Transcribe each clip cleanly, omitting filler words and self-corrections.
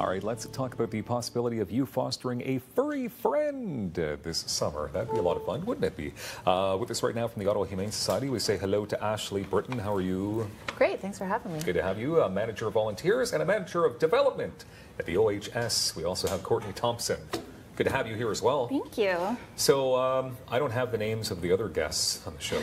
All right, let's talk about the possibility of you fostering a furry friend this summer. That'd be a lot of fun, wouldn't it be? With us right now from the Ottawa Humane Society, we say hello to Ashley Britton. How are you? Great, thanks for having me. Good to have you, a manager of volunteers and a manager of development at the OHS. We also have Courtenay Thompson. Good to have you here as well. Thank you. So I don't have the names of the other guests on the show.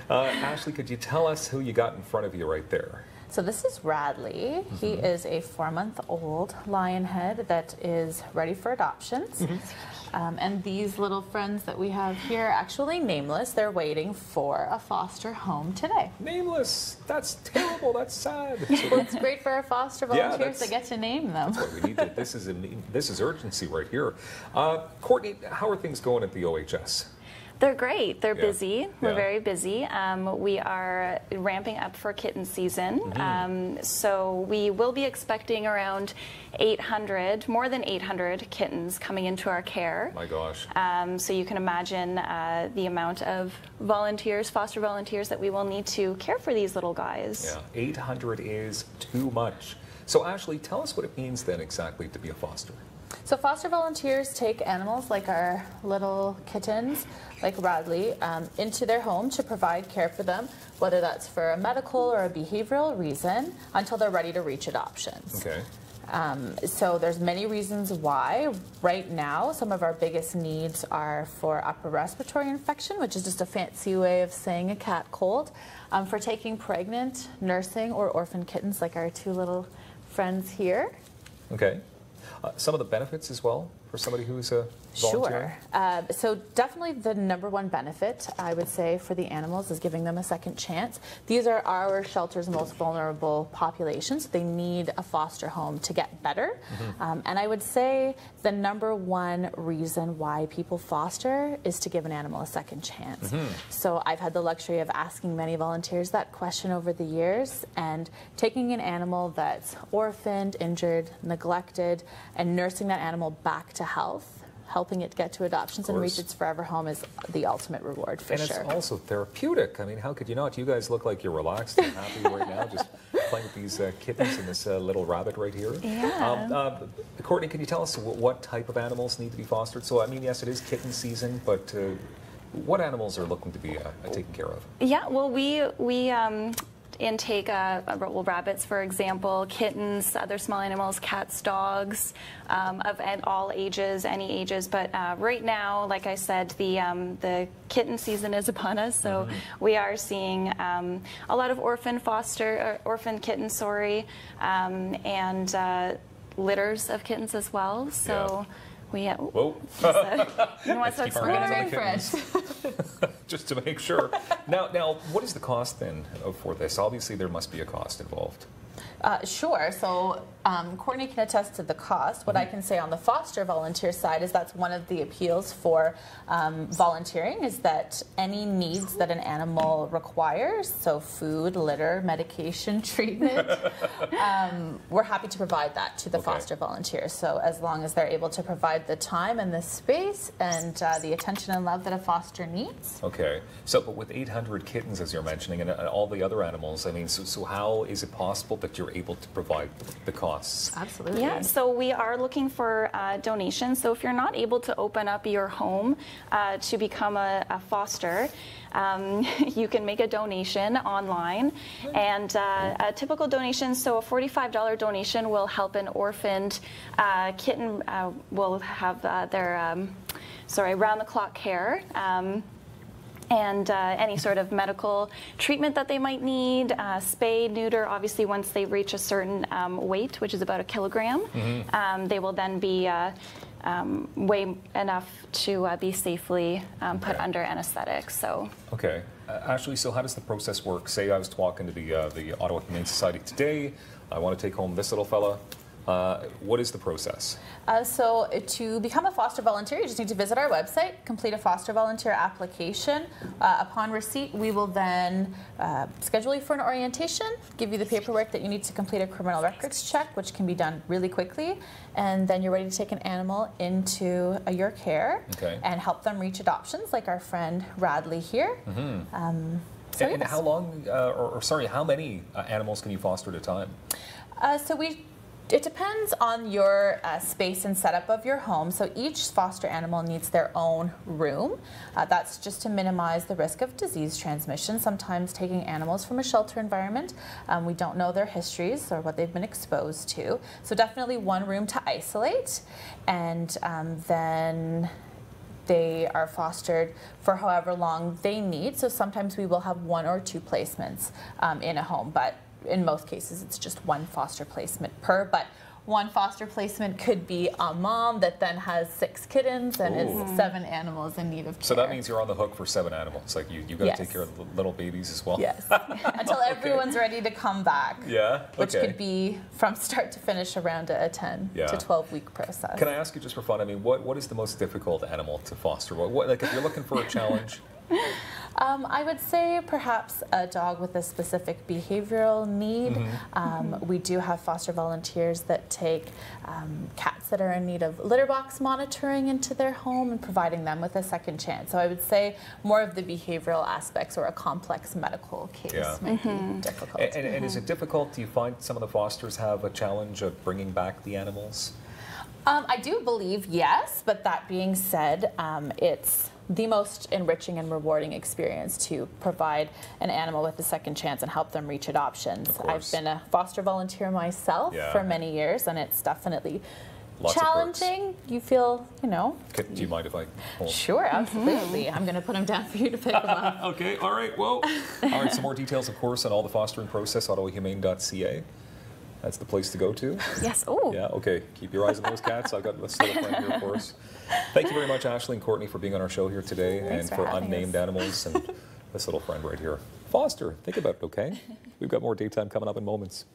Ashley, could you tell us who you got in front of you right there? So this is Radley. He is a 4-month-old lion head that is ready for adoptions. And these little friends that we have here are actually nameless. They're waiting for a foster home today. Nameless? That's terrible. That's sad. It's great for our foster volunteers to get to name them. That's what we need. This is urgency right here. Courtney, how are things going at the OHS? They're great. They're busy. We're very busy. We are ramping up for kitten season. So we will be expecting around 800, more than 800 kittens coming into our care. My gosh. So you can imagine the amount of volunteers, foster volunteers that we will need to care for these little guys. Yeah, 800 is too much. So Ashley, tell us what it means then exactly to be a foster. So foster volunteers take animals like our little kittens, like Radley, into their home to provide care for them, whether that's for a medical or a behavioral reason, until they're ready to reach adoptions. Okay. So there's many reasons why. Right now, some of our biggest needs are for upper respiratory infection, which is just a fancy way of saying a cat cold, for taking pregnant, nursing, or orphan kittens like our two little friends here. Okay. Some of the benefits as well for somebody who's a volunteer? Sure. So definitely the #1 benefit, I would say, for the animals is giving them a second chance. These are our shelter's most vulnerable populations. They need a foster home to get better. And I would say the #1 reason why people foster is to give an animal a second chance. So I've had the luxury of asking many volunteers that question over the years, and taking an animal that's orphaned, injured, neglected, and nursing that animal back to health, helping it get to adoptions and reach its forever home is the ultimate reward for sure. And it's also therapeutic. I mean, how could you not? You guys look like you're relaxed and happy right now, just playing with these kittens and this little rabbit right here. Yeah. Courtney, can you tell us what type of animals need to be fostered? So, I mean, yes, it is kitten season, but what animals are looking to be taken care of? Yeah, well, we intake rabbits, for example, kittens, other small animals, cats, dogs, of all ages, any ages. But right now, like I said, the kitten season is upon us, so we are seeing a lot of orphan kittens, and litters of kittens as well. So. We have, Whoa. You want to start fresh. Just to make sure. Now, what is the cost then for this? Obviously, there must be a cost involved. Sure. So Courtney can attest to the cost. What I can say on the foster volunteer side is that's one of the appeals for volunteering, is that any needs that an animal requires, so food, litter, medication, treatment, we're happy to provide that to the foster volunteers. So as long as they're able to provide the time and the space and the attention and love that a foster needs. Okay. So, but with 800 kittens, as you're mentioning, and all the other animals, I mean, so how is it possible that you're able to provide the costs? Absolutely. Yeah, so we are looking for donations. So if you're not able to open up your home to become a foster, you can make a donation online. And a typical donation, so a $45 donation will help an orphaned kitten will have their round-the-clock care. And any sort of medical treatment that they might need, spay, neuter, obviously once they reach a certain weight, which is about 1 kilogram, they will then be weigh enough to be safely put under anesthetic. So. Okay. Ashley, so how does the process work? Say I was talking to the Ottawa Humane Society today. I want to take home this little fella. What is the process? So to become a foster volunteer, you just need to visit our website, complete a foster volunteer application. Upon receipt, we will then schedule you for an orientation, give you the paperwork that you need to complete a criminal records check, which can be done really quickly, and then you're ready to take an animal into your care and help them reach adoptions, like our friend Radley here. And how long, how many animals can you foster at a time? So we It depends on your space and setup of your home. So each foster animal needs their own room. That's just to minimize the risk of disease transmission. Sometimes taking animals from a shelter environment, we don't know their histories or what they've been exposed to. So definitely one room to isolate, and then they are fostered for however long they need. So sometimes we will have 1 or 2 placements in a home, but in most cases it's just 1 foster placement per. But 1 foster placement could be a mom that then has 6 kittens and is 7 animals in need of care. So that means you're on the hook for 7 animals. Like you got to Yes. take care of the little babies as well. Yes, until everyone's ready to come back. Yeah. Which Okay. could be from start to finish around a 10 Yeah. to 12-week process. Can I ask you just for fun? I mean, what is the most difficult animal to foster? What like if you're looking for a challenge? I would say perhaps a dog with a specific behavioral need. We do have foster volunteers that take cats that are in need of litter box monitoring into their home and providing them with a second chance. So I would say more of the behavioral aspects or a complex medical case might be difficult. And is it difficult? Do you find some of the fosters have a challenge of bringing back the animals? I do believe yes, but that being said, it's the most enriching and rewarding experience to provide an animal with a second chance and help them reach adoptions. I've been a foster volunteer myself for many years, and it's definitely Lots of challenging. You feel, you know. Do you mind if I hold? Sure, absolutely. I'm going to put them down for you to pick them up. Okay, all right, well. All right, some more details, of course, on all the fostering process, ottawahumane.ca. That's the place to go to. Yes. Oh. Yeah, okay. Keep your eyes on those cats. I've got this little friend here for us. Thank you very much, Ashley and Courtney, for being on our show here today. Thanks and for for having unnamed us. animals and this little friend right here. Foster, think about it, okay? We've got more daytime coming up in moments.